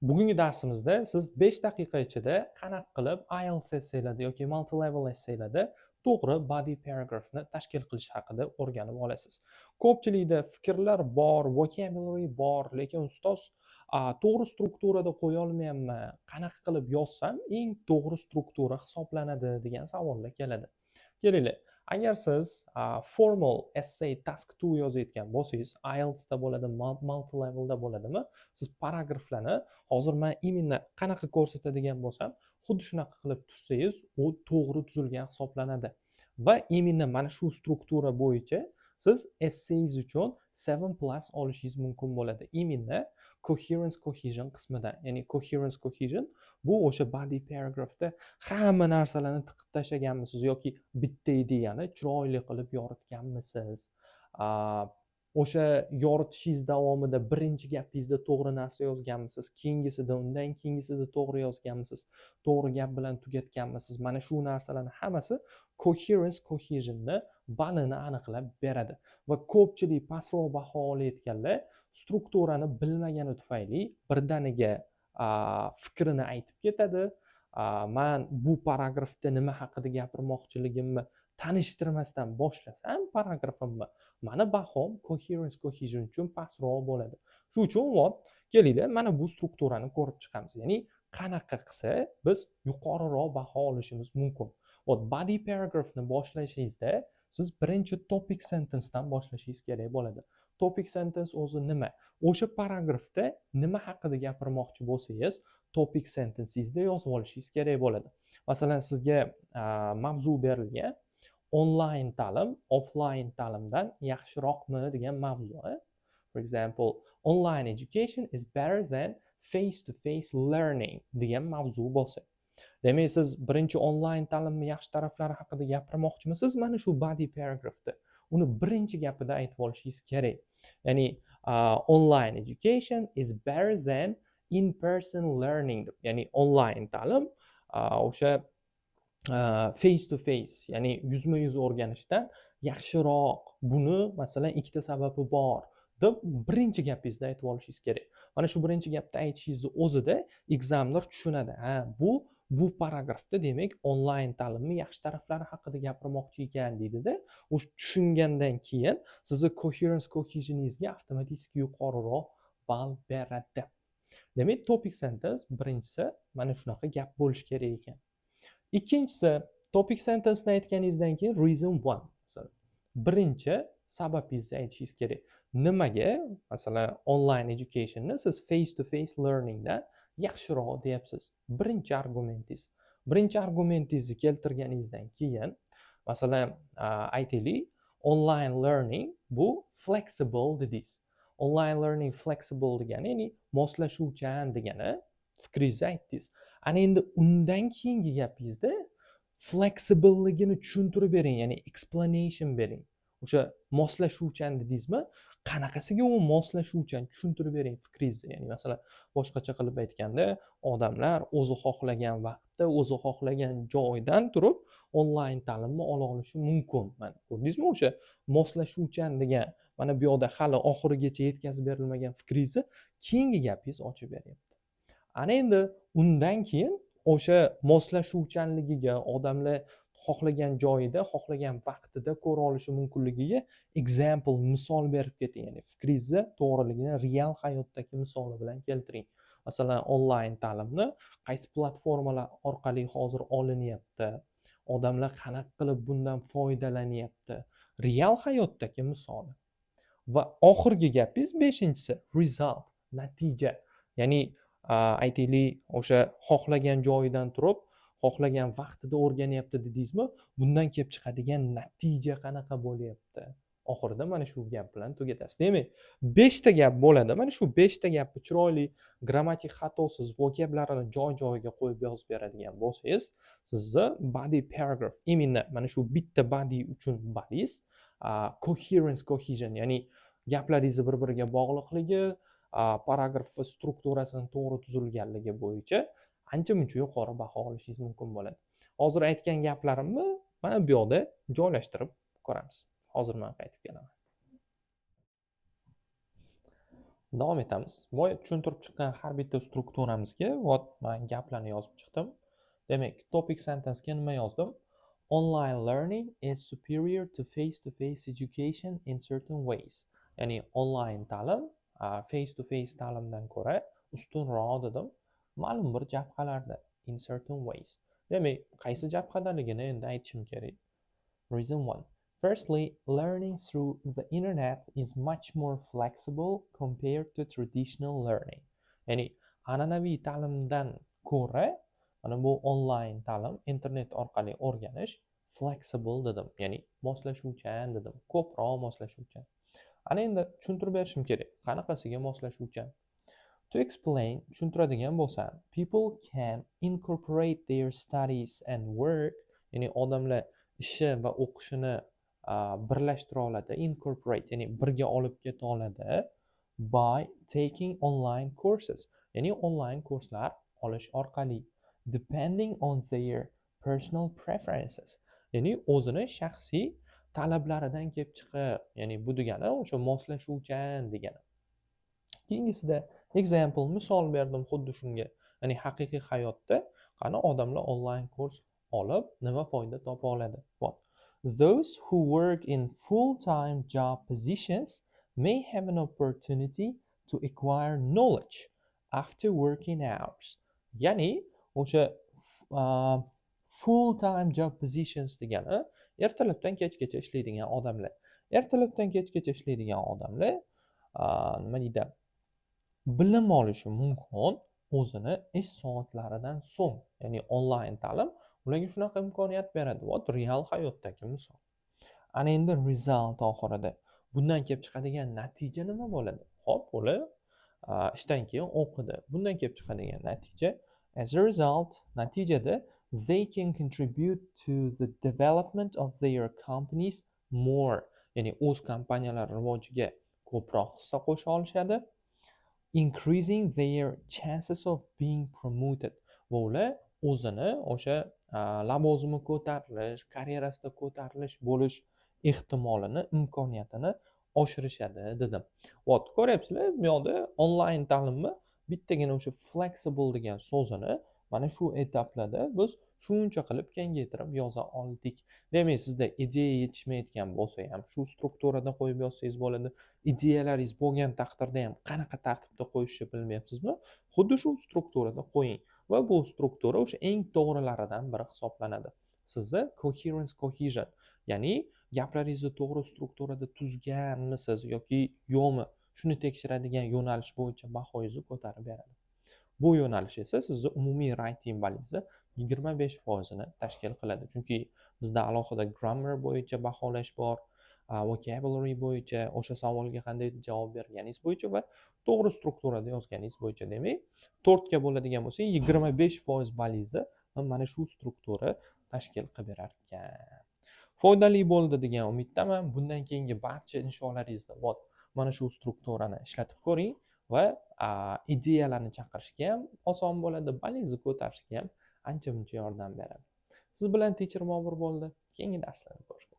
Bugungi darsimizda siz 5 daqiqa ichida qanaqa qilib IELTS essaylarda yoki multi-level essaylarda to'g'ri body paragraphni tashkil qilish haqida o'rganib olasiz. Ko'pchilikda fikrlar bor, vocabulary bor, lekin ustoz to'g'ri strukturada qo'ya olmayapman, qanaqa qilib yozsam eng to'g'ri struktura hisoblanadi degan savollar keladi. Kelinglar, agar siz formal essay task 2 yozayotgan bo'lsangiz, IELTS da bo'ladi, multi-levelda bo'ladimi? Siz paragraflarni hozir men именно qanaqa ko'rsatadigan bo'lsam, xuddi shunaqa qilib tuzsangiz, u to'g'ri tuzilgan hisoblanadi. Va именно mana shu struktura bo'yicha siz essayingiz uchun 7+ olishingiz mumkin bo'ladi. Именно coherence cohesion qismidan. Ya'ni coherence cohesion bu o'sha body paragraphda hamma narsalarni tiqib tashlaganmisiz yoki bitta ideyani chiroyli qilib yoritganmisiz? O'sha yoritishingiz davomida birinchi gapingizda to'g'ri narsa yozganmisiz, keyingisida, undan keyingisida to'g'ri yozganmisiz, to'g'ri gap bilan tugatganmisiz? Mana shu narsalarning hammasi coherence cohesion'ni balini aniqlab beradi. Va ko'pchilik pastroq baho olayotganlar strukturani bilmagani tufayli birdaniga fikrini aytib ketadi. Men bu paragrafda nima haqida gapirmoqchiligimni tanishtirmasdan boshlasam paragrafimni, mani bahom coherence cohesion uchun pastroq bo'ladi. Shuning uchun kelinglar, mana bu strukturani ko'rib chiqamiz. Ya'ni qanaqa qilsa biz yuqoriroq baho olishimiz mumkin. Body paragraphni boshlashingizda siz birinchi topic sentence dan boshlashingiz kerak bo'ladi. Topic sentence o'zi nima? O'sha paragrafda nima haqida gapirmoqchi bo'lsangiz, topic sentencingizda yozib olishingiz kerak bo'ladi. Masalan, sizga mavzu berilgan online ta'lim offline ta'limdan yaxshiroqmi degan mavzu. For example, online education is better than face-to-face learning degan mavzu bo'lsa. Demak, siz birinchi online ta'limning yaxshi taraflari haqida gapirmoqchimisiz? Mana shu body paragraphda uni birinchi gapida aytib olishingiz kerak. Ya'ni online education is better than in-person learning. Ya'ni online ta'lim o'sha face to face, ya'ni yuzma-yuz o'rganishdan yaxshiroq. Buni masalan ikkita sababi bor deb birinchi gapingizda aytib olishingiz kerak. Mana shu birinchi gapda aytishingizni o'zida ekzamlar tushunadi. Bu paragrafda demak onlayn ta'limning yaxshi taraflari haqida gapirmoqchi ekan deydida. O'sha tushungandan keyin sizni coherence cohesioningizga avtomatik yuqoriroq ball beradi. Demak, topic sentence birinchisi mana shunaqa gap bo'lishi kerak ekan. Ikkinchisi, topic sentence'ni aytganingizdan keyin reason 1. Masalan, birinchi sababingizni aytishingiz kerak. Nimaga, masalan, online educationni siz face to face learningdan yaxshiroq deyapsiz? Birinchi argumentingiz. Birinchi argumentingizni keltirganingizdan keyin, masalan, aytaylik, online learning bu flexible dedingiz. Online learning flexible degani, ya'ni moslashuvchan degani fikringizni aytdingiz. Ana endi undan keyingi gapingizda flexibleligini tushuntirib bering, ya'ni explanation bering. O'sha moslashuvchan dedingizmi? Qanaqasiga u moslashuvchan tushuntirib bering fikringizni. Ya'ni masalan, boshqacha qilib aytganda, odamlar o'zi xohlagan vaqtda, o'zi xohlagan joydan turib onlayn ta'limni ola olishi mumkin. Mana ko'rdingizmi, o'sha moslashuvchan degan mana bu yoqda hali oxirigacha yetkazib berilmagan fikringizni keyingi gapingiz ochib beryapti. Ana endi undan keyin o'sha moslashuvchanligiga, odamlar xohlagan joyida, xohlagan vaqtida ko'ra olishi mumkinligiga example, misol berib keting. Ya'ni fikringizni to'g'riligini real hayotdagi misoli bilan keltiring. Masalan, onlayn ta'limni qaysi platformalar orqali hozir olinyapti? Odamlar qanaqa qilib bundan foydalanyapti? Real hayotdagi misoli. Va oxirgi gapingiz beshinchisi, result, natija. Ya'ni aytaylik, o'sha xohlagan joyidan turib, xohlagan vaqtida o'rganyapti dedingizmi? Bundan kelib chiqadigan natija qanaqa bo'lyapti? Oxirida mana shu gap bilan tugatasiz. Demak, 5 ta gap bo'ladi. Mana shu 5 ta gapni chiroyli, grammatik xatosiz, vokablarini joy-joyiga qo'yib yozib beradigan bo'lsangiz, sizni body paragraph, именно mana shu bitta body uchun bodyingiz coherence cohesion, ya'ni gaplaringizni bir-biriga bog'liqligi, paragraf va strukturasining to'g'ri tuzilganligi bo'yicha ancha-muncha yuqori baho olishingiz mumkin bo'ladi. Hozir aytgan gaplarimni mana bu yoqda joylashtirib ko'ramiz. Hozir men qaytib kelaman. Davom etamiz. Boya tushuntirib chiqqan har bitta strukturamizga men gaplarni yozib chiqdim. Demak, topic sentence'ga nima yozdim? Online learning is superior to face-to-face education in certain ways. Ya'ni online ta'lim face-to-face ta'limdan ko'ra ustunroq dedim. Ma'lum bir jabhalarda in certain ways. Demak, qaysi jabhadaligini endi aytishim kerak. Reason 1. Firstly, learning through the internet is much more flexible compared to traditional learning. Ya'ni an'anaviy ta'limdan ko'ra, mana bu online ta'lim, internet orqali o'rganish flexible dedim. Ya'ni moslashuvchan dedim. Ko'proq moslashuvchan. Ana endi tushuntirib berishim kerak. Qanaqasiga moslashuvchan? To explain, tushuntiradigan bo'lsam, people can incorporate their studies and work, ya'ni odamlar ishi va o'qishini birlashtira oladi, incorporate, ya'ni birga olib keta oladi by taking online courses, ya'ni online kurslar olish orqali, depending on their personal preferences, ya'ni o'zini shaxsiy talablaridan kelib chiqib, ya'ni bu degani o'sha moslashuvchan degani. Keyingisida example, misol berdim xuddi shunga. Ya'ni haqiqiy hayotda qani odamlar online kurs olib nima foyda topa oladi? What? Those who work in full-time job positions may have an opportunity to acquire knowledge after working hours. Ya'ni o'sha full-time job positions degani ertalabdan kechgacha ishlaydigan odamlar. Ertalabdan kechgacha ishlaydigan odamlar nima deydi? Bilim olishi mumkin o'zini ish soatlaridan so'ng. Ya'ni online ta'lim ularga shunaqa imkoniyat beradi. What? Real hayotdagi misol. Ana endi result oxirida bundan kelib chiqadigan natija nima bo'ladi? Xo'p, ular ishdan keyin o'qidi. Bundan kelib chiqadigan natija, as a result, natijada they can contribute to the development of their companies more. Ya'ni o'z kompaniyalari rivojiga ko'proq hissa qo'sha olishadi. Increasing their chances of being promoted. Va ular o'zini o'sha lavozimi ko'tarilish, karyerasida ko'tarilish bo'lish ehtimolini, imkoniyatini oshirishadi dedim. What? Ko'ryapsizlar, bu yoqda onlayn ta'limni bittagina o'sha flexible degan so'zini mana shu etaplarda biz shuncha qilib kengaytirib yoza oldik. Demak, sizda ideya yetishmayotgan bo'lsa ham shu strukturada qo'yib yozsangiz bo'ladi. Ideyalaringiz bo'lgan taqdirda ham qanaqa tartibda qo'yishni bilmayapsizmi? Xuddi shu strukturada qo'ying va bu struktura o'sha eng to'g'rilaridan biri hisoblanadi. Sizda coherence, cohesion, ya'ni gaplaringizni to'g'ri strukturada tuzganmisiz yoki yo'qmi, shuni tekshiradigan yo'nalish bo'yicha bahoyingizni ko'tarib beradi. Bu yo'nalish esa sizni umumiy writing balingizni 25% tashkil qiladi. Chunki bizda alohida grammar bo'yicha baholash bor, vocabulary bo'yicha, o'sha savolga qanday javob berganingiz bo'yicha va to'g'ri strukturada yozganingiz bo'yicha. Demak, 4 ga bo'ladigan bo'lsa, 25% balingizni mana shu struktura tashkil qilib berar ekan. Foydali bo'ldi degan umiddaman. Bundan keyingi barcha insholaringizda mana shu strukturani ishlatib ko'ring va ideyalarni chaqirishga ham oson bo'ladi, balingizni ko'tarishga ham ancha-muncha yordam beradi. Siz bilan Teacher Bobur bo'ldi. Keyingi darslarda ko'rishamiz.